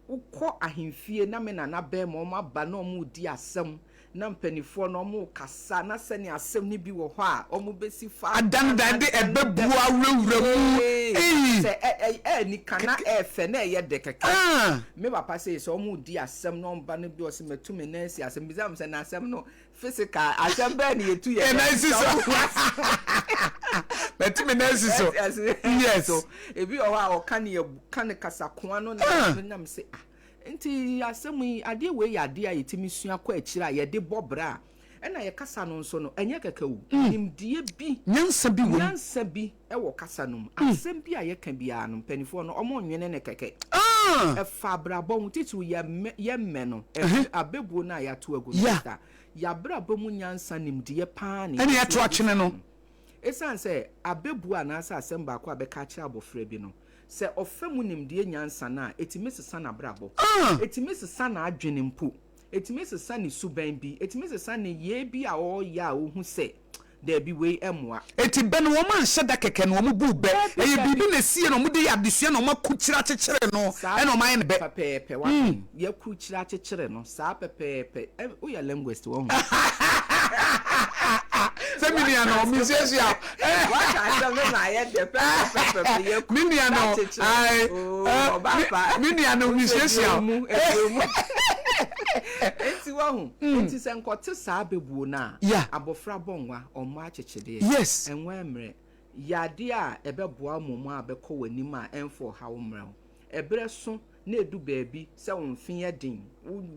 ukọ ahemfie na me na be ma oma ba na omu di asem na mpanifo na omu kasa na se ne asem ni bi wo ho a omu besi fa adan dan de ebebu awurawura mu se ni kana efe na ye de keke me papa say so omu di asem na omba no bi o se metumi na asi asem bi zam se na asem no physical asem ba ni etu ye na asi so metumi na asi so yes so ebi o ha o kan kasa koa no na me say nti asem yi ade we ya ade a yetimi sua kwa akira ye de bobra ena ye kasa no nso no enye kakawu nimdie bi nyansa bi e wo kasa no asem bi a ye ka bia no panifo no omo nwene ne keke e fa brabo mu titu ye me no abebu na ya to agu sta ya brabo mu nyansa nimdie pa ne ene ya to atwene no esan se abebu anasa asem ba kwa be ka kira abofra bi no se ofemu nimdie nyansa na etimesesa na brabo etimesesa na adwene mpo etimesesa ni suban bi etimesesa ni ye bi a o ya ohun se there be we emwa etibe no ma nhyɛ da keke no mo bu be eye bibi na sie no mo de yadesua no ma kukyira kyekere no e no ma ye ne be pepepe wa ye kukyira kyekere no sa pepepe o ya linguist wo hu Seminia no misiesia what I don't know na ye de pepepe ye minia no ai minia no misiesia enti wa hu enti se nkote sa bebuo na abofra bonwa omo achechede yes enwa emre yade a ebeboa momo abekọ wanim a enfo hawo mrew ebre so na edu baabi se wonfin ye din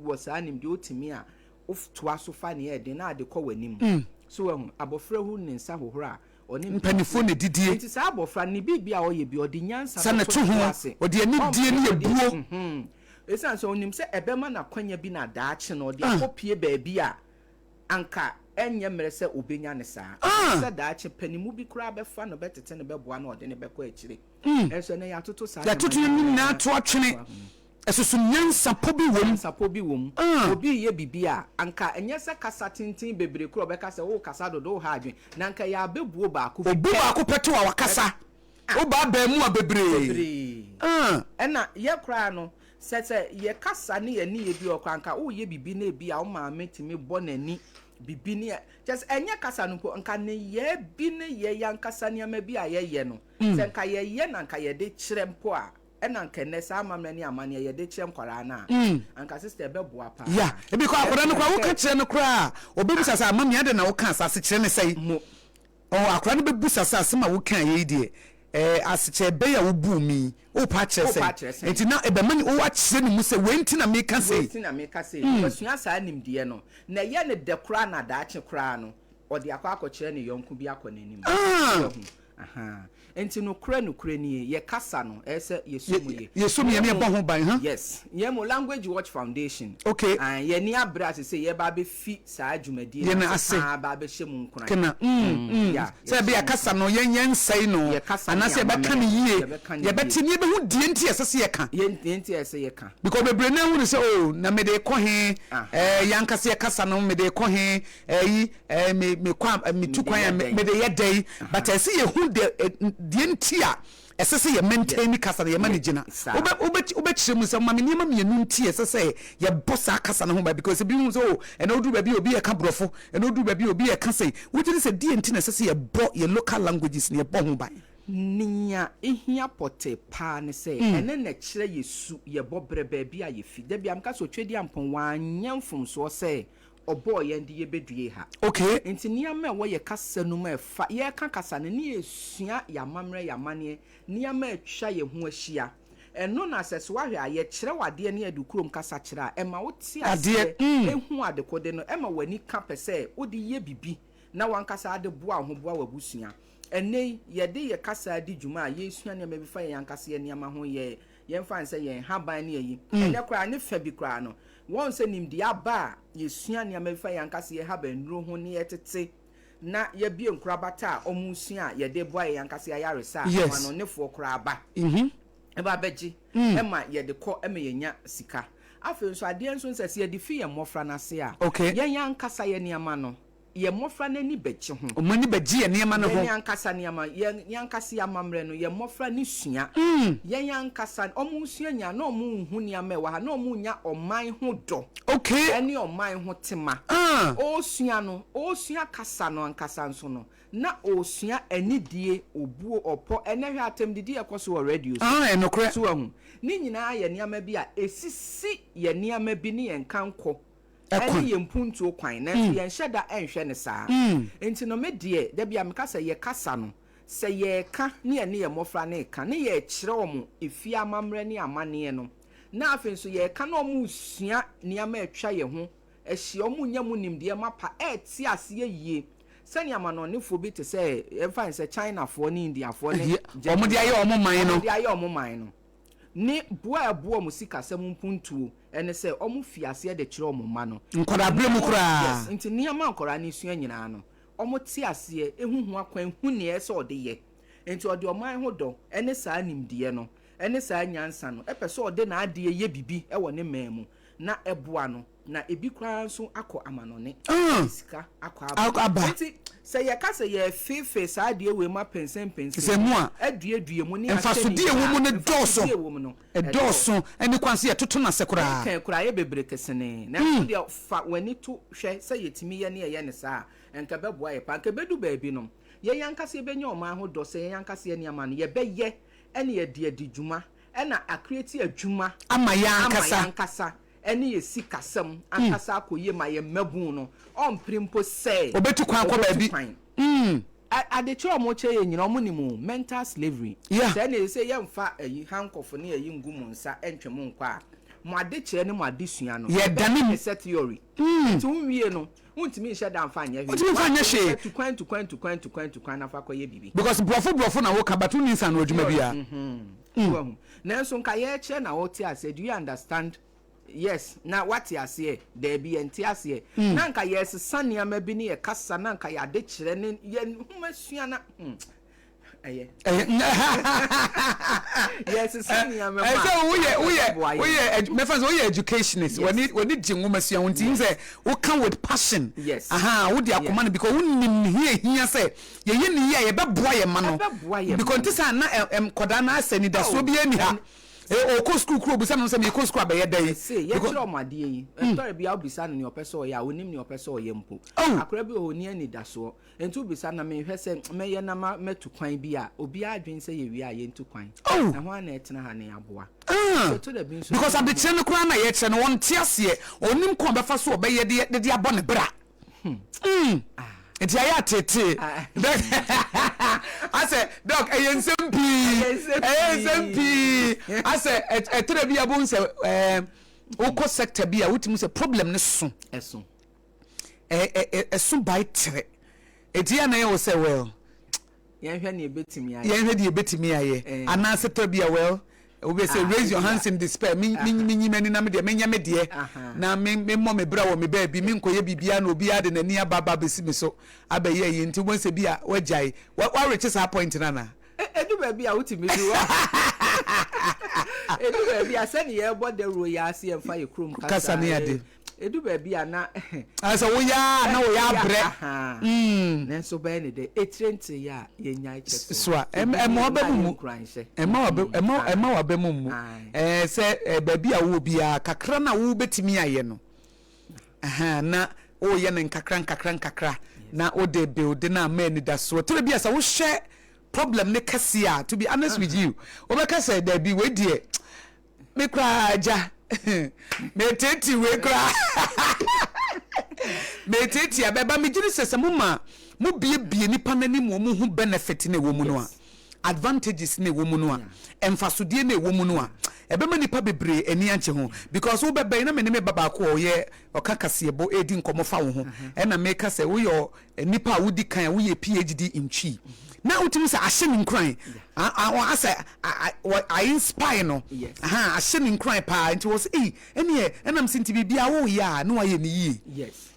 wo sa anim de otimi a oftoa so fa ne ye din na ade kọ wanim so wa hu abofra hu ne nsa hohora oni mpanifo ne didie enti sa abofra ne bibia oye bi odi nyansa sa na tu ho odi ani die ne ebuo esan so onim se ebema na kwanya bi na daache no de akopie baabi a anka enye mere se obenya ne saa se daache panimu bi kura befa no betete ne beboa na ode ne bekọ akire enso na ya toto saa ya toto ni na to atwene esusu nyansa po bi wom obi ye bibia anka enye se kasa tintin bebre kura beka se wo kasa dodo ha adwen na anka ya bebuo ba ko peto wa wakasa wo ba ba mu a bebre ena ye kura no sete ye kasa ne ye ni ye bi okwanka wo ye bibi na ebi a wo ma metimi bonani bibi ne just enye kasa no ko nka ne ye bi ne ye yankasa ne ma bi a ye no se nka ye na nka ye de kirempo a ena nka ne sa amamne ne amane ye de kirem kwara na anka sister be boa pa ya ebi ko akwara no kwa wo ka kire no kra obebu sasa amam ya de na wo ka asase kire ne sei akwara no bebu sasa asema wo kan ye die asiche be ya wo bu mi o pa kire sei enti na ebe mani o wa kire ni mu se we enti na me ka sei wasua sa nimdie no na ye ne de kra na daache kra no odi akwa kire ne yonku bi akọ nanim enti no kra ni ye kasa no ese yesumu ye ne bo ho ban yes ye mo language watch foundation okay ye ni abra se ye ba be fi sa adwumadi ye na ase ba be hyem nkran kana ya se be kasa no ye nyensai no anase be ka ne yie ye beti ni be hu die enti ese ye ka ye enti ese ye ka because bebre na hu se oh na me de ko he yankase ye kasa no me de ko he me kwa me tu kwan me de ye dai but ese ye hu de die enti a esese ye maintain kasa ye manage na obe chiremu se mama niam mienu nti esese ye bossa kasa na ho ba because bi hu so eno odu ba bi obi ye ka brofo eno odu ba bi obi ye ka sei wuti se die enti na esese ye bo ye local languages ne ye bo ho ba ninya ehia pote pa ne se ene na kire yesu ye bo brebe bia ye fi da bia mka so twedi ampon wanyamfum so se obo ye ndi ye bedue ha okay enti niam wo ye kasa no ma fa ye ka kasa ne ne esua ya mamre ya mane niam atwa ye ho ahia eno na asese wa hwe aye kire wade ne adukrom kasa kire a ema wo ti ase ehu adekode no ema wani ka pese odi ye bibi na wankasa ade boa ho boa wabusua ene ye de ye kasa di djuma ye esua ne ma bi fa ye yankasa ye niam ho ye mfa nse ye haban ne yi ene kra ne fa bi kra no won se nimdi aba ye sua ne ma bi fa ye yankasa ye haban nuro ho ne ye tete na ye bie nkura bata omusua ye de boa ye yankasa ya resa wano ne fo kra aba eba beji ema ye de ko ema ye nya sika afi nso ade nso nse ye de fi ye mofra na se a ye yankasa ye niam no ye mofra nani bechi ho omani beji ye niam no ho yankasa niam yankasa yamamre no ye mofra ni sua ye yankasa omu sua nya na omu hu niam e wa ha na omu nya oman ho do okay eni oman ho tema o sua kasa no ankasa nso no na o sua anidie obuo opo enehwe atem didi ekoso radio enokre so ahu ni nyina ye niam bi a esisi ye niam bi ni ye nkanko ani ye mpuntu kwan na ye nheda enhwe ne saa enti no me de da bia me kasa ye kasa no se ye ka ne ye mofra ne ka ne ye kire omo efi amamre ne amane no na afen so ye ka na omo sua niam atwa ye ho ehie omo nya mu nimde mapa eti ase ye sani amano ne fo bi te se e fan se China fo ne India fo ne omo de aye omo man no de aye omo man no ni bua musika se mpuntuo ene se omo fiase de kire omo ma no nkoda bre mu kura yes nti niam ankora ne sua nyina no omo ti ase ehuhu akwan hu ne se ode ye nti ode oman ho do ene saa nimde no ene saa nyansa no epese ode na ade ye bibi e wo ne memu na eboa no na ebi kura nso akọ amanone sika akọ aba nti se ye ka se ye fefe saa de we ma pensen se mu a aduadue mu ne afasode ewu mu ne doso doso eni kwanse ye toto na se kura kan kura ye bebre kesene na de fa wani to hwe se yetimi ye ne ye ne saa enka beboa ye pa enka bedu baabi no ye yankase ye benya o ma ho do se ye yankase ye ne ama no ye beye ene ye de adijuma ena akreti adwuma ama yankasa eni ye sikasem ankasa akoye ma ye mabun no omprimpo say obetu kwan kwa baabi ade che omo che ye nyina omo ni mu mental slavery say na say ye mfa ayi hankofo ne ayi ngumu nsa entwem nkwa mo ade che ne mo ade sua no ye dane mi set theory nti unwie no untimi nhye da mfa anya hwe untimi mfa anya hwe tukwan na fa koye bibi because brofo na wo ka batu ni nsa no adwuma bia na nso nka ye che na wo ti ase do you understand yes na what you say there be entiase na nka yes sania ma bi ne ye kasa na nka ya de kire ne ye humasua na yes sania ma we me fans we educationist when it jingumasua wonti say wo can with passion wo dia akoma because wonnim hia say ye ni ye be boa ye ma no because ntisa na koda na asani da so bi ani ha o ko school kro busa no se me ko school abaye dai ye kire o made yi story bia obisa no ne opeso ya onim ne opeso ye mpo akora bi o ni ani da so entu bisa na me hwe se me ye na metu kwan bi a obi adwen se ye wi a ye ntu kwan na ho ana etena ha ne aboa because at the channel kra na ye kire no won tiase onim ko befa so obaye de abo ne bra enti aya tete I said doc SMP I said etere bia bon se oko sector bia wutimu se problem ne so eso by tere etia na ye wo se well yen hwe ne ebetimi aye ana sector bia well we say raise your hands in despair me mani na me de menya me de na me mo me bra wo me ba bi me nkoye bibia na obi ade na ni ababa besi me so abaye yi nti won se bia wajai wa reach sa point na edu ba bia wutimi du edu ba bia se ne ye bo de ro ya ase en fa ye krom kasa ne ade edu ba bia na asa wo ya na wo ya bre nenso ba ne de etrenti ya ye nya iche so emo ba mu ema wa ba mu se ba bia wo bia kakra na wo betimi aye no na o ye ne nkakra na o de build na man da so tire bia sa wo hwe problem ne kasia to be honest with you o be kasa da bi we die me kra aja me teti we kra me teti abeba me giri sese mo ma mo bie nipa nanim wo mo hu benefit na wo mu no a advantages na wo mu no a emfasodie na wo mu no a ebema nipa bebre ani anche ho because wo bebe na me baba ko o ye okakasebo edi nkomofa wo ho e na me kase wo yo nipa wudi kan wo ye PhD in chi na utimi say ahye nkran I say I inspire no ahye nkran pa nti was ene enam sinti bibia wo ya na wa ye ni yi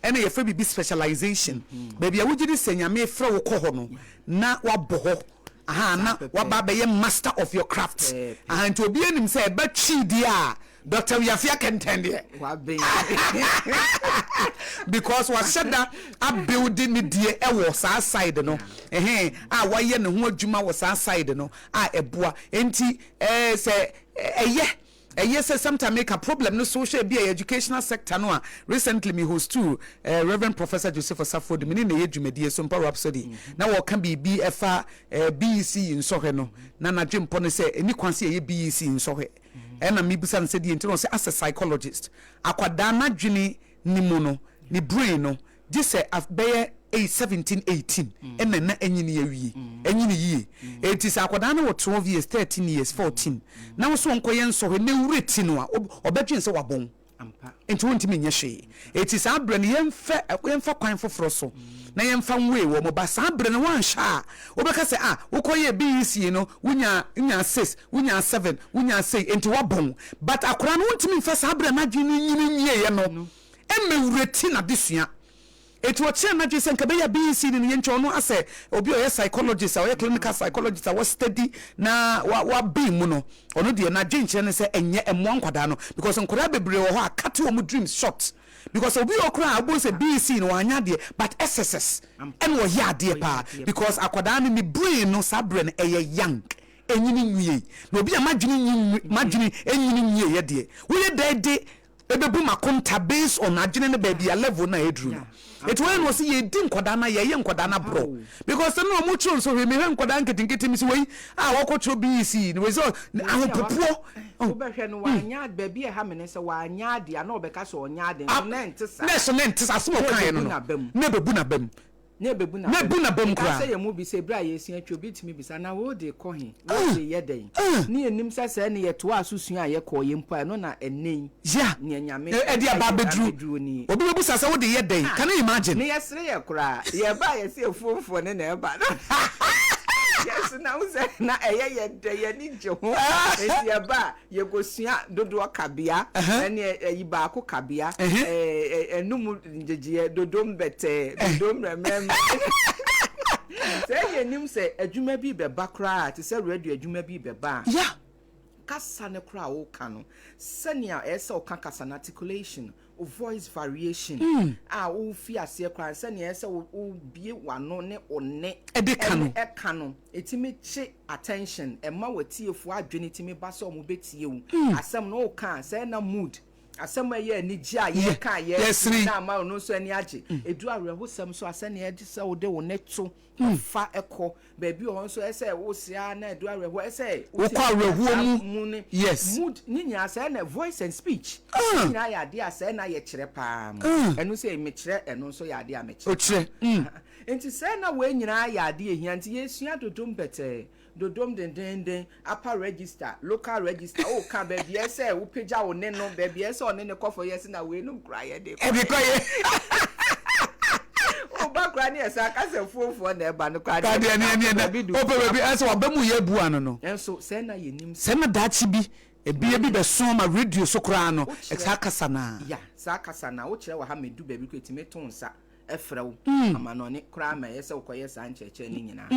ene ye fa bibi specialization baby a wugidi senyame fra wo ko ho no na wa boho na wa ba be master of your craft and to be anim say ba chi dia Dr. Yafia Kentende. because washada a building the dear was our side no why ye no ho adwuma was our side no eboa enti say yes, sometimes make a problem no social be educational sector no. Recently me host too Reverend Professor Joseph Osafo de me na yedwumadi SOMPA Rhapsody na wo kan be BFA BEC in sohe no na dwempo no say eni kwanse ye BEC in sohe na me bisa no say die enti no say as a psychologist akwada na dwene ni mu no ni brain no just say afbeye 17 18 na enyini yawie enyini yie it is akwada na 12 years 13 years 14 na wo so nkoye nso he ne wureti no a obedwen se wabon ampa enti wontimi nye hwe it is abre ne yemfa kwan foforo so na yemfa nwe wo mo ba sa abre ne wan hwa obeka se wokoye BEC no wunya 6 wunya 7 wunya 6 enti wabon but akora no wontimi mfa sa abre na dwene nyini nyie ye no wureti na desua it was chair na jisen ka be ya BEC ni yencho no ase obi o psychologist or clinical psychologist was study na wa be mu no ono de na jenche ne se enye emo nkwada no because nkwada bebre wo ho akate wo mu dreams short because obi okra abo se BEC no anya de but SSS en wo ya de pa because akwada ni brain no sabre no eye young enyini nwie na obi amagini enyini nwie ye de wo ye de ebebu makonta based on agene ne baby a level na edru no it when was ye din koda na ye nkoda na bro because no mu chun so we me nkoda nketinketi mi si we wokocho BEC no we so ahopopo obehwe no wanya baby e ha me ne se wanya de na obeka so onya de na ntisa na so na ntisa so kan no na bebu na bam na bebu na bam kra say ye mu bi say bra ye sia twa bitimi bisa na wo de ko he wo de ye den ni enim sase na ye to asusu a ye ko ye mpa no na enen ya ni nyame e dia ba bedru ni obi bebu sase wo de ye den can you imagine ni yesre ye kra ye ba ye se fofo ne na e ba yes na uze na ye de ye ni je ho enti ye ba ye gosua dodo kabia ene yi ba ko kabia enum njeje dodom bete dodom remem say ye nim say adwuma bi be ba kra ti say radio adwuma bi be ba yeah kasa ne kra wo ka no senia ese o ka kasa na articulation o voice variation o fi ase kra senia ese o bie wano ne one e ka no etimi chi attention e ma watiefo adwene timi ba so mo betie wu asem no o ka say na mood asem ye ani gi a ye ka ye na ma no so ani age edu areho sem so asene ye di se wo de wo neto fa eko baby o so ese wo sia na edu areho ese wo kwa areho mu yes mood ninya ase na voice and speech ninya ya de ase na ye kire pa enu se me kire enu so ya de a me kire o kire enti se na we nyina ya de ehia nti ye sua dodom bete dodom den upper register local register o ka baby ese wo peja wo ne no baby ese one ne kofo yes na we no kra ye de e bi ko ye o ba kra ne esa ka se fofo na e ba no kra de ne o baby ese wo ba mu ye bu ano no enso se na ye nim se na dachi bi ebi be so ma radio so kra no ekasa na ya sa kasa na wo kire wa ha medu baby ko etime ton sa efrew amano ne kra ma yese ukoye sa ncheche ni nyina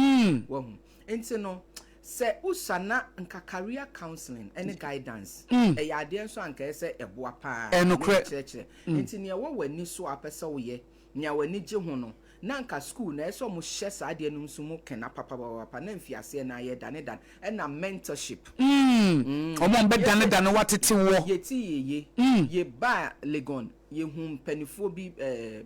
wo hu enti no se usana nka career counseling any guidance e ya de nso anka ese eboa pa enokre enti ne wo wani so apese wo ye nya wani je ho no na nka school na ese mo hye sa de no nso mo kena papa na mfiase na ye dane na mentorship omo mbe dane watete wo ye ye ba legon ye hum penifo bi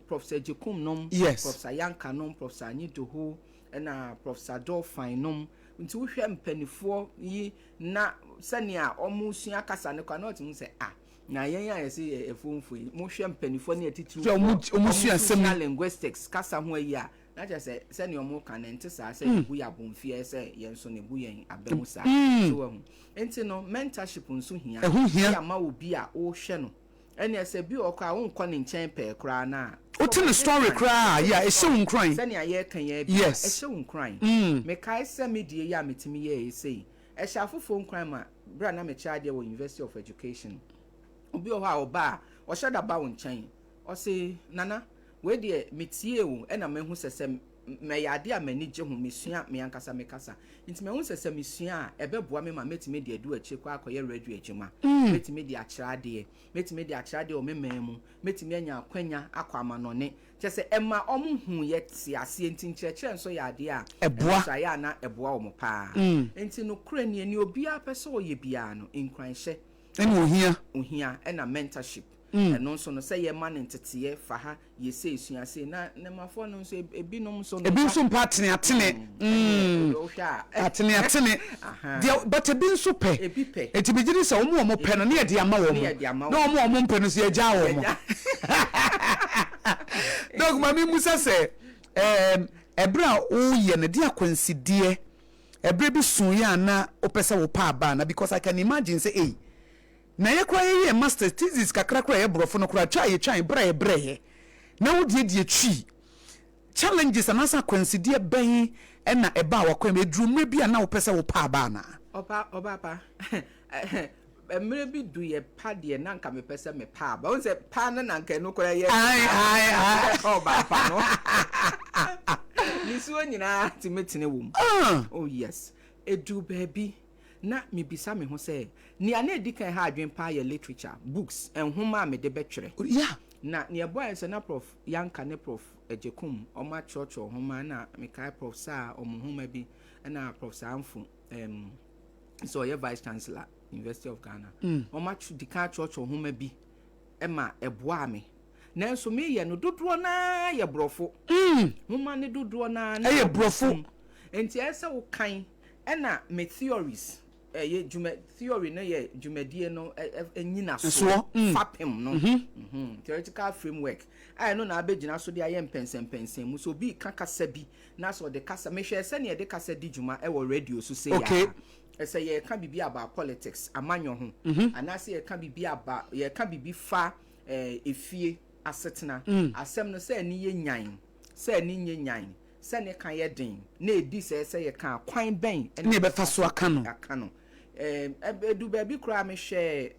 Professor Jekum nom Professor Yanka nom Professor Anyidoho na Professor Dolphin nom nti wo hwe mpenifo yi na sania omusua kasa ne kwa na otim se na yen ya yesi efonfo yi mo hwe mpenifo ne atitiri omusua sem linguistics kasa ho yi a na je se sania omo kan ente sa se bu ya bonfie se yen so ne bu yen abamu sa so wo enti no mentorship nso hia ya ma obi a wo hwe no ene ese bi okwa wo nkọ ne nchen pe kra na o tin story kra ya e shewu nkran sani aye kan ya bi e shewu nkran me kai se media ya metimi ye sei e shafofo nkran ma bra na me cha de wo University of Education obi o ha oba o shada ba wo nchen o se nana we de metie wo e na mehu sese me yade a mani gye ho mesua me ankasa me kasa nti me hu se mesua a ebeboa me ma metime de adu achi kwa akoye radio ejuma metime de akyira de metime de akyira de o mememu metime anya akwanya akwa amanone kyese emma omuhu ye ti ase nti nkyerɛkyerɛ nso yade a eboa ya na eboa omo pa nti no kura ni ani obi a pese oye bia no nkranhye ene ohia na mentorship no so no say ye man ntete fa ha ye say esua say na mafo no so ebinom so no ebi so patene atene atene but ebi so pe eti bigiri se omo pe no na ye de ama wo na omo pe no so ye gya wo mo dog mami musa se ebra o ye ne de akwansidie ebre bi sun ya na opese wo pa ba na because I can imagine say na ye kwa ye master thesis kakra ye brofo no kra twa ye brɛ na wo die twi challenges anasa consider ben na eba wakwa me drumre bia na wo pese wo pa ba na oba pa emre bi du ye pa de na nka me pese me pa ba won se pa na nka no kra ye oba pa no nisu nyina timetene wom oh yes edu baby na mibisa me ho say ni ana edikan ha adwen pa ye literature books enhoma me de betwere yeah na ne boy say na prof yanka ne prof ejekum oma church homa na me kai prof sa omohoma bi na prof Sanfu so ye vice chancellor University of Ghana oma dika church homa bi ema eboa me na so me ye no dodo na ye brofo homa ne dodo na ye brofo enti ese wo kan na me theories ye jume theory na ye jumedie no enyina so fapem no theoretical framework I no na abegina so de aye mpensen mu so bi kakasa bi na so de kasa me hwe se ne de kasa di juma e wo radio so say ya ese ye ka bibi aba politics amanyo ho anase ye ka bibi aba ye ka bibi fa efie asetena asem no se ni ye nyan se ni nye nyan se ne kan ye den na edi se ye kan kwan ben ne be fa so aka no edu baby kura me hwe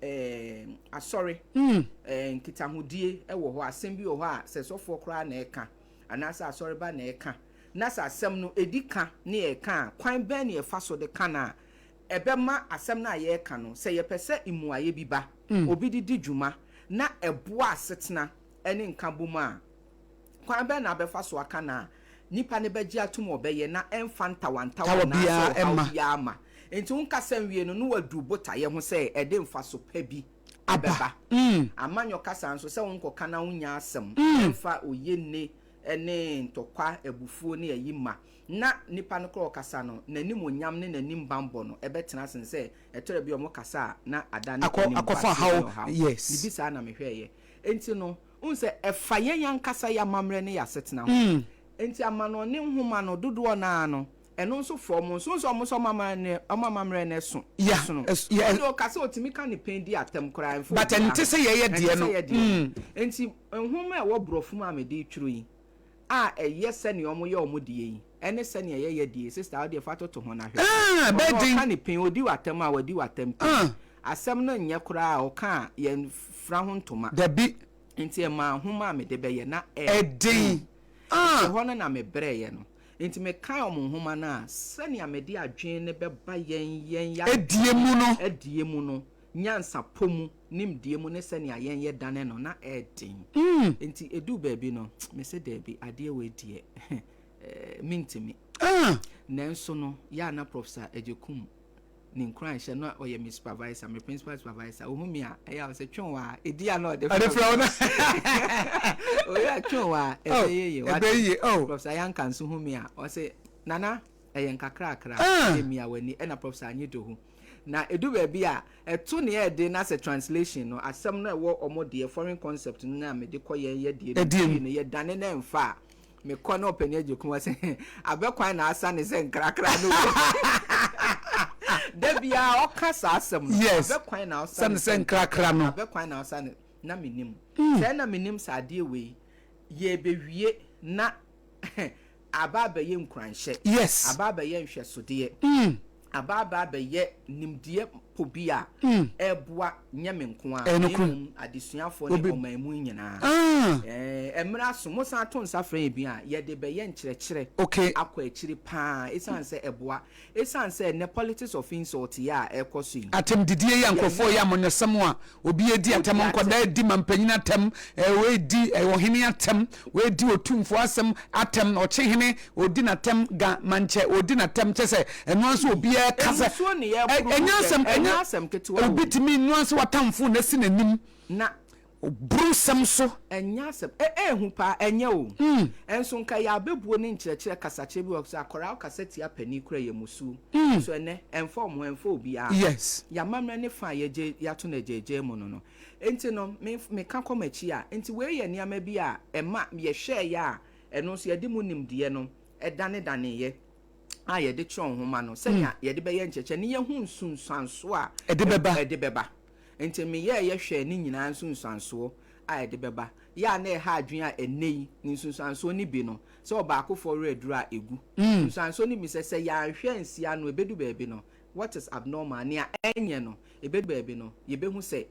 asori nkitahudie e wo ho asem bi wo ho a se sofo kura na eka anasa asori ba na eka na sa asem no edika na eka kwan ben na fa so de kana ebema asem na ye eka no se ye pese imuaye bi ba obi didi dwuma na ebo asetena ene nka boma kwan ben na be fa so aka na nipa ne beji atum obeye na emfanta wantawa na so ama enti unka sanwie no wadu bota ye ho se ede mfa so pa bi abeba amanyo kasa nso se wonko kana wonya asem emfa oyenne ene ntokwa ebufuo ne ayima na nipa no kro kasa no nanim onyam ne nanim bambo no ebetena sen se etore bi omo kasa na adane akofa how yes ni bisa na mehwe ye enti no unse efa yan kasa ya mamre ne ya setena ho enti amano ne nhoma no dodo na no eno nso from nso omo mamre ne so yeah so kasa otimi ka ne pendi atem kra mfo but enti se ye de no enti nhoma e wo brofu ma me de twiro yi a eye se ne omo ye omo de yi ene se ne ye de sister how de fato to ho na hwe bedin ka ne pen odi watem a wadi watem asem no nye kra o ka ye fra ho ntoma da bi enti e ma nhoma me de be ye na edin ho na me bre ye no enti me kan omonhoma na sani amede adwen ne beba yen ya edie mu no nyansa pomu nimdie mu ne sani ayen ye dane no na edin enti edu baabi no me se debi ade we die mintimi nanso no ya na professor ejekum ni nkran hye no oye me supervisor me principal supervisor ohumi a eya se twonwa edia no de frauna oya twonwa ebeye professor yanka nso humi a o se nana eye nkakra emi awani na professor anyedohu na edu baabi a eto ne ye de na se translation no asem no ewo omode foreign concept no na me de koye ye de ne ye dane na mfa me kono open ejekum wa se abekwan na asa ne se nkrakra no debia okasa asem abekwan na asa se nkrakra no abekwan na asa na menim se na menim sa ade we ye bewie na ababa ye nkranhye yes ababa ye nhwesode ye ababa be ye nimdie simple bi a eboa nyame nko a adesuafo ne omamu nyina emra so mo san to nsa fran bi a ye de be ye nkyerɛkyerɛ akɔ akiri pa esan se eboa esan se ne politics of insult ya ekoso yi atem didie ya nkofo ya monesem a obi edi atem nkoda di mampanyina atem we di ohene atem we di otumfo asem atem ochehene odi na tem ga manche odi na tem chese eno anso obi e kasa enyasem ketewa obi timi eno anso watamfo na si nanim na brusam so enyasem hu pa enye o enso nka ya bebuo ne nkyerɛkyerɛ kasakyerɛ bi wɔ so akora kasati apani kura ye musu so ene enfo obi a yes ya mamra ne fa ye je ya to na jeje mu no enti no me ka komachi a enti we ye niama bi a ema ye hwɛ ya eno so ye de mu nimdeɛ no dane ye a ye de twon homa no sɛ ya ye de be ye nkyerɛkyerɛ ne ye hu nsunsanso a de beba enti me ye hwɛ ne nyinaa nsunsanso a de beba ya na ha adwen a enei ni nsunsanso ni bi no sɛ obaako for reduru a egu nsunsanso ni mi sɛ ya hwɛ nsia no ebedu baabi no what is abnormal ne a enye no ebedu baabi no ye behu sɛ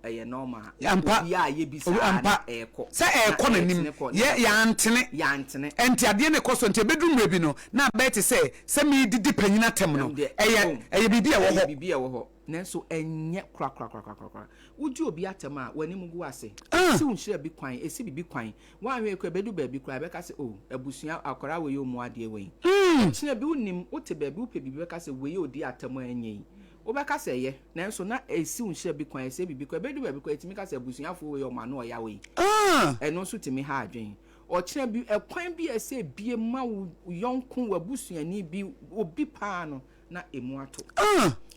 eye normal ya ye bisa na eko se eko nanim ya antene enti ade ne koso enti ebedu mrebi no na beti se me didi panyina tem no eye bibi e wo ho nanso enye kra uji obi atem a wani mugu ase si unhire bi kwan esi bibi kwan wanwe ko ebedu baabi kra be ka se abusua akora we yo mu ade we chine bi unim wote baabi upe bibi be ka se we yo di atem anye obeka se ye nanso na esi unhye bi kwan ese bibi kwa ebedu baabi kwa etimi ka se abusuafo we o ma no ya we eno so timi ha adwen o kire bi ekwan bi ese bie ma yonko wabusuani bi obi pa no na emu ato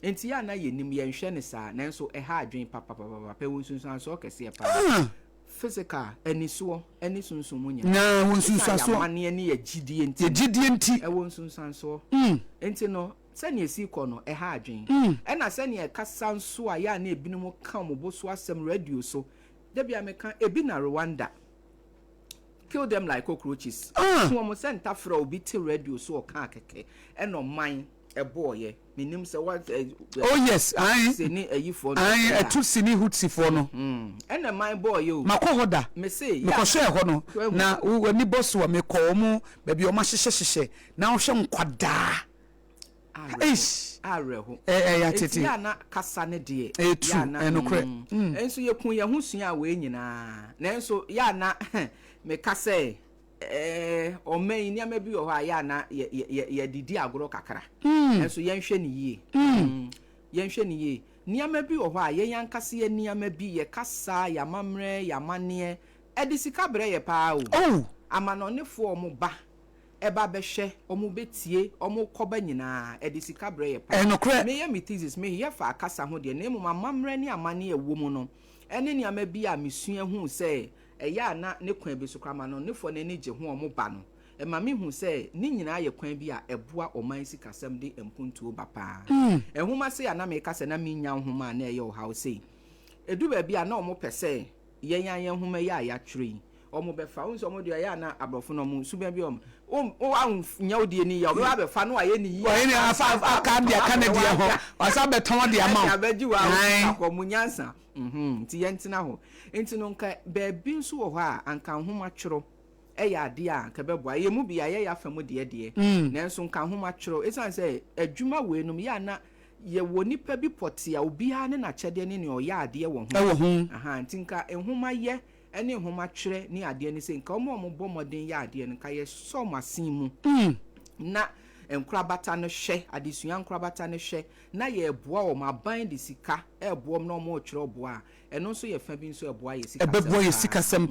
enti ya na yenim ye nhwe ne sa nanso ha adwen papa pe wonsunsan so kese pa physical eniso enisunsun nya na wonsunsan so amane ne ye gidie enti wonsunsan so enti no sani esi kɔ no ha adwen ɛna sani kasa nso a ya na ebinum ka mo bo so asem radio so da bia meka ebi na Rwanda kill them like cockroaches so mo senta fra obi te radio so o ka keke ɛna man ɛboye minim sɛ what oh yes se ni ayifo no etu sini hutsifo no ɛna man boy o makɔ hoda me say me kɔ hwɛ hɔ no na wani boss wa me kɔ mo ba bi o ma hyehyehye na wo hwɛ nkwadaa areho ya tete ya na kasa ne de ya na enokre enso ye kun ye hu sua a we nyina na enso ya na me kasa omen ni amabi wo ha ya na ye didi agoro kakra enso ye nhwe ne yie ni amabi wo ha ye yankase ye ni amabi ye kasa ya mamre ya mane edisika bre ye pa o amanonefo omuba eba behwe omu betie omu koba nyina edisika bre ye pa enokre me ye me thesis me ye fa akasa ho de na emu mamre ni amane ewo mu no ene ni amabi a mesua hu se ya na ne kwan bi so krama no ne fo ne ne je ho omu ba no ma me hu se ni nyina ye kwan bi a eboa oman sikasam de empuntuo ba pa ehuma se ya na me kasa na me nya nhoma na ye o ha o se edu ba bi a na omu pese ye nya ye nhoma ya twere omu be fa unso omu de ya na abrofo no mu suba bi o anya odi ni ya o be fa no aye ni yi o ni afa aka dia Canada ho wasa be ton dia ma ya be ji wa akomunyansa ti yentina ho enti no nka be bi nso wo ho a anka nhoma tworo ya ade a ka beboa ye mu bi ya ye afamu de na nso nka nhoma tworo esan se adwuma we num ya na ye woni pa bi pɔte a obi ha ne na kyɛde ne o ya ade wo ho enti nka nhoma ye ene nhoma twere ne ade ne se nka omo bɔ modern ya ade ne ka ye so masin mu na enkrabata no hwɛ adesua enkrabata no hwɛ na ye boa o maban de sika eboa no mo twere boa eno nso ye fa bi nso eboa ye sika ebeboa ye sika sempa